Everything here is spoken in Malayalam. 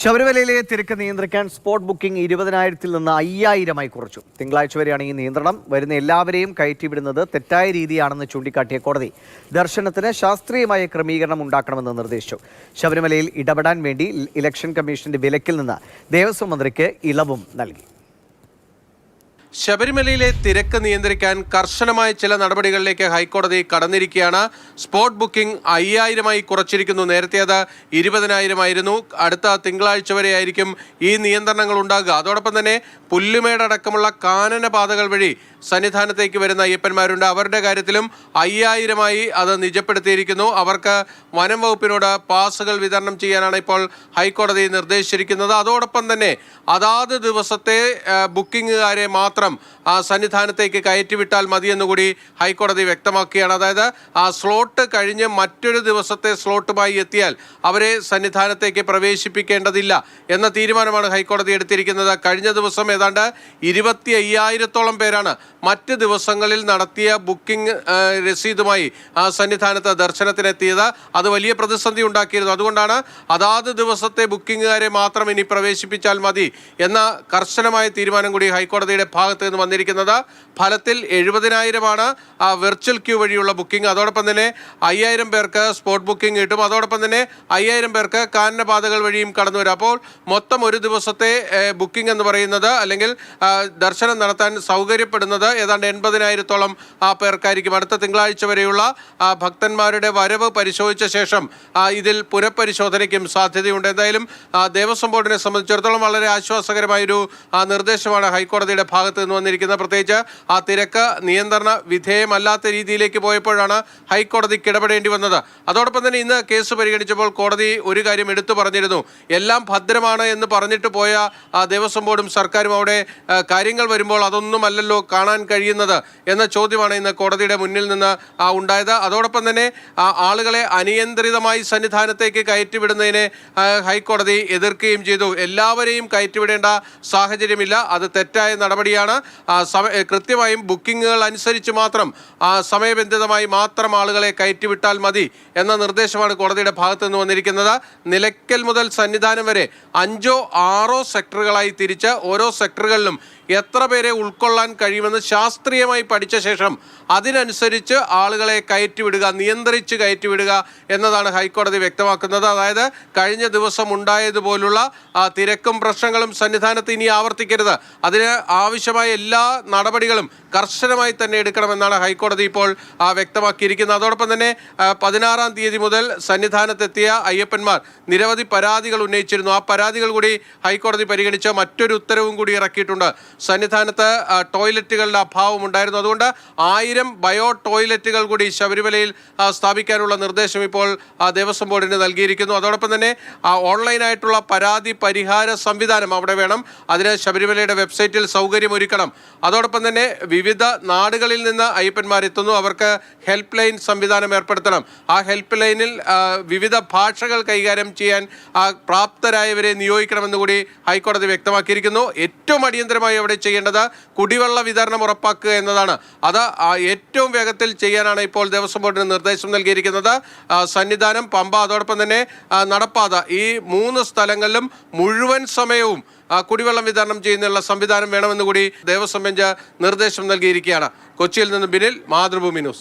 ശബരിമലയിലെ തിരക്ക് നിയന്ത്രിക്കാൻ സ്പോട്ട് ബുക്കിംഗ് 20,000-ൽ നിന്ന് 5,000-ആയി കുറച്ചു. തിങ്കളാഴ്ച വരെയാണ് ഈ നിയന്ത്രണം. വരുന്ന എല്ലാവരെയും കയറ്റിവിടുന്നത് തെറ്റായ രീതിയാണെന്ന് ചൂണ്ടിക്കാട്ടിയ കോടതി ദർശനത്തിന് ശാസ്ത്രീയമായ ക്രമീകരണം ഉണ്ടാക്കണമെന്ന് നിർദ്ദേശിച്ചു. ശബരിമലയിൽ ഇടപെടാൻ വേണ്ടി ഇലക്ഷൻ കമ്മീഷന്റെ വിലക്കിൽ നിന്ന് ദേവസ്വം മന്ത്രിക്ക് ഇളവും നൽകി. ശബരിമലയിലെ തിരക്ക് നിയന്ത്രിക്കാൻ കർശനമായ ചില നടപടികളിലേക്ക് ഹൈക്കോടതി കടന്നിരിക്കുകയാണ്. Spot booking 5,000-ആയി കുറച്ചിരിക്കുന്നു. നേരത്തെ അത് 20,000 അടുത്ത തിങ്കളാഴ്ച വരെ ആയിരിക്കും ഈ നിയന്ത്രണങ്ങൾ ഉണ്ടാകുക. അതോടൊപ്പം തന്നെ പുല്ലുമേടടക്കമുള്ള കാനന പാതകൾ വഴി സന്നിധാനത്തേക്ക് വരുന്ന അയ്യപ്പന്മാരുണ്ട്. അവരുടെ കാര്യത്തിലും 5,000-ആയി അത് നിജപ്പെടുത്തിയിരിക്കുന്നു. അവർക്ക് വനം വകുപ്പിനോട് പാസുകൾ വിതരണം ചെയ്യാനാണ് ഇപ്പോൾ ഹൈക്കോടതി നിർദ്ദേശിച്ചിരിക്കുന്നത്. അതോടൊപ്പം തന്നെ അതാത് ദിവസത്തെ ബുക്കിങ്ങുകാരെ മാത്രം സന്നിധാനത്തേക്ക് കയറ്റിവിട്ടാൽ മതിയെന്നുകൂടി ഹൈക്കോടതി വ്യക്തമാക്കുകയാണ്. അതായത് ആ സ്ലോട്ട് കഴിഞ്ഞ് മറ്റൊരു ദിവസത്തെ സ്ലോട്ടുമായി എത്തിയാൽ അവരെ സന്നിധാനത്തേക്ക് പ്രവേശിപ്പിക്കേണ്ടതില്ല എന്ന തീരുമാനമാണ് ഹൈക്കോടതി എടുത്തിരിക്കുന്നത്. കഴിഞ്ഞ ദിവസം ഏതാണ്ട് 25,000-ഓളം പേരാണ് മറ്റ് ദിവസങ്ങളിൽ നടത്തിയ ബുക്കിംഗ് രസീതുമായി സന്നിധാനത്ത് ദർശനത്തിനെത്തിയത്. അത് വലിയ പ്രതിസന്ധി ഉണ്ടാക്കിയിരുന്നു. അതുകൊണ്ടാണ് അതാത് ദിവസത്തെ ബുക്കിങ്ങുകാരെ മാത്രം ഇനി പ്രവേശിപ്പിച്ചാൽ മതി എന്ന കർശനമായ തീരുമാനം കൂടി ഹൈക്കോടതിയുടെ ഭാഗത്ത് നിന്ന് വന്നിരിക്കുന്നത്. ഫലത്തിൽ 70,000-ആണ് വെർച്വൽ ക്യൂ വഴിയുള്ള ബുക്കിംഗ്. അതോടൊപ്പം തന്നെ 5,000 പേർക്ക് സ്പോട്ട് ബുക്കിംഗ് കിട്ടും. അതോടൊപ്പം തന്നെ 5,000 പേർക്ക് കാനനപാതകൾ വഴിയും കടന്നു വരും. അപ്പോൾ മൊത്തം ഒരു ദിവസത്തെ ബുക്കിംഗ് എന്ന് പറയുന്നത് അല്ലെങ്കിൽ ദർശനം നടത്താൻ സൗകര്യപ്പെടുന്നത് ഏതാണ്ട് 80,000-ഓളം പേർക്കായിരിക്കും. അടുത്ത തിങ്കളാഴ്ച വരെയുള്ള ഭക്തന്മാരുടെ വരവ് പരിശോധിച്ച ശേഷം ഇതിൽ പുനഃപരിശോധനയ്ക്കും സാധ്യതയുണ്ട്. എന്തായാലും ദേവസ്വം ബോർഡിനെ സംബന്ധിച്ചിടത്തോളം വളരെ ആശ്വാസകരമായൊരു നിർദ്ദേശമാണ് ഹൈക്കോടതിയുടെ ഭാഗത്ത് നിന്ന് വന്നിരിക്കുന്നത്. പ്രത്യേകിച്ച് ആ തിരക്ക് നിയന്ത്രണ വിധേയമല്ലാത്ത രീതിയിലേക്ക് പോയപ്പോഴാണ് ഹൈക്കോടതിക്ക് ഇടപെടേണ്ടി വന്നത്. അതോടൊപ്പം തന്നെ ഇന്ന് കേസ് പരിഗണിച്ചപ്പോൾ കോടതി ഒരു കാര്യം എടുത്തു പറഞ്ഞിരുന്നു. എല്ലാം ഭദ്രമാണ് എന്ന് പറഞ്ഞിട്ട് പോയ ദേവസ്വം ബോർഡും സർക്കാരും അവിടെ കാര്യങ്ങൾ വരുമ്പോൾ അതൊന്നുമല്ലല്ലോ കാണാൻ കഴിയുന്നത് എന്ന ചോദ്യമാണ് ഇന്ന് കോടതിയുടെ മുന്നിൽ നിന്ന് ഉണ്ടായത്. അതോടൊപ്പം തന്നെ ആളുകളെ അനിയന്ത്രിതമായി സന്നിധാനത്തേക്ക് കയറ്റിവിടുന്നതിനെ ഹൈക്കോടതി എതിർക്കുകയും ചെയ്തു. എല്ലാവരെയും കയറ്റിവിടേണ്ട സാഹചര്യമില്ല, അത് തെറ്റായ നടപടിയാണ്. കൃത്യമായും ബുക്കിങ്ങുകൾ അനുസരിച്ച് മാത്രം സമയബന്ധിതമായി മാത്രം ആളുകളെ കയറ്റിവിട്ടാൽ മതി എന്ന നിർദ്ദേശമാണ് കോടതിയുടെ ഭാഗത്തു നിന്ന് വന്നിരിക്കുന്നത്. നിലയ്ക്കൽ മുതൽ സന്നിധാനം വരെ 5ഓ 6ഓ സെക്ടറുകളായി തിരിച്ച് ഓരോ സെക്ടറുകളിലും എത്ര പേരെ ഉൾക്കൊള്ളാൻ കഴിയുമെന്ന് ശാസ്ത്രീയമായി പഠിച്ച ശേഷം അതിനനുസരിച്ച് ആളുകളെ കയറ്റിവിടുക, നിയന്ത്രിച്ച് കയറ്റിവിടുക എന്നതാണ് ഹൈക്കോടതി വ്യക്തമാക്കുന്നത്. അതായത് കഴിഞ്ഞ ദിവസം ഉണ്ടായതുപോലുള്ള തിരക്കും പ്രശ്നങ്ങളും സന്നിധാനത്ത് ഇനി ആവർത്തിക്കരുത്. അതിന് ആവശ്യമായ എല്ലാ നടപടികളും കർശനമായി തന്നെ എടുക്കണമെന്നാണ് ഹൈക്കോടതി ഇപ്പോൾ വ്യക്തമാക്കിയിരിക്കുന്നത്. അതോടൊപ്പം തന്നെ 16-ാം തീയതി മുതൽ സന്നിധാനത്തെത്തിയ അയ്യപ്പന്മാർ നിരവധി പരാതികൾ ഉന്നയിച്ചിരുന്നു. ആ പരാതികൾ കൂടി ഹൈക്കോടതി പരിഗണിച്ച് മറ്റൊരു ഉത്തരവും കൂടി ഇറക്കിയിട്ടുണ്ട്. സന്നിധാനത്ത് ടോയ്ലറ്റുകളുടെ അഭാവം ഉണ്ടായിരുന്നു. അതുകൊണ്ട് 1000 ബയോ ടോയ്ലറ്റുകൾ കൂടി ശബരിമലയിൽ സ്ഥാപിക്കാനുള്ള നിർദ്ദേശം ഇപ്പോൾ ദേവസ്വം ബോർഡിന് നൽകിയിരിക്കുന്നു. അതോടൊപ്പം തന്നെ ഓൺലൈനായിട്ടുള്ള പരാതി പരിഹാര സംവിധാനം അവിടെ വേണം. അതിന് ശബരിമലയുടെ വെബ്സൈറ്റിൽ സൗകര്യമൊരുക്കണം. അതോടൊപ്പം തന്നെ വിവിധ നാടുകളിൽ നിന്ന് അയ്യപ്പന്മാരെത്തുന്നു, അവർക്ക് ഹെൽപ്പ് ലൈൻ സംവിധാനം ഏർപ്പെടുത്തണം. ആ ഹെൽപ്പ് ലൈനിൽ വിവിധ ഭാഷകൾ കൈകാര്യം ചെയ്യാൻ പ്രാപ്തരായവരെ നിയോഗിക്കണമെന്ന് കൂടി ഹൈക്കോടതി വ്യക്തമാക്കിയിരിക്കുന്നു. ഏറ്റവും അടിയന്തരമായി അവിടെ ചെയ്യേണ്ടത് കുടിവെള്ള വിതരണം ഉറപ്പാക്കുക എന്നതാണ്. അത് ഏറ്റവും വേഗത്തിൽ ചെയ്യാനാണ് ഇപ്പോൾ ദേവസ്വം ബോർഡിന് നിർദ്ദേശം നൽകിയിരിക്കുന്നത്. സന്നിധാനം, പമ്പ, അതോടൊപ്പം തന്നെ നടപ്പാത, ഈ 3 സ്ഥലങ്ങളിലും മുഴുവൻ സമയവും കുടിവെള്ളം വിതരണം ചെയ്യുന്നതിനുള്ള സംവിധാനം വേണമെന്ന് കൂടി ദേവസ്വം ബെഞ്ച് നിർദ്ദേശം നൽകിയിരിക്കുകയാണ്. കൊച്ചിയിൽ നിന്ന് ബിനിൽ, മാതൃഭൂമി ന്യൂസ്.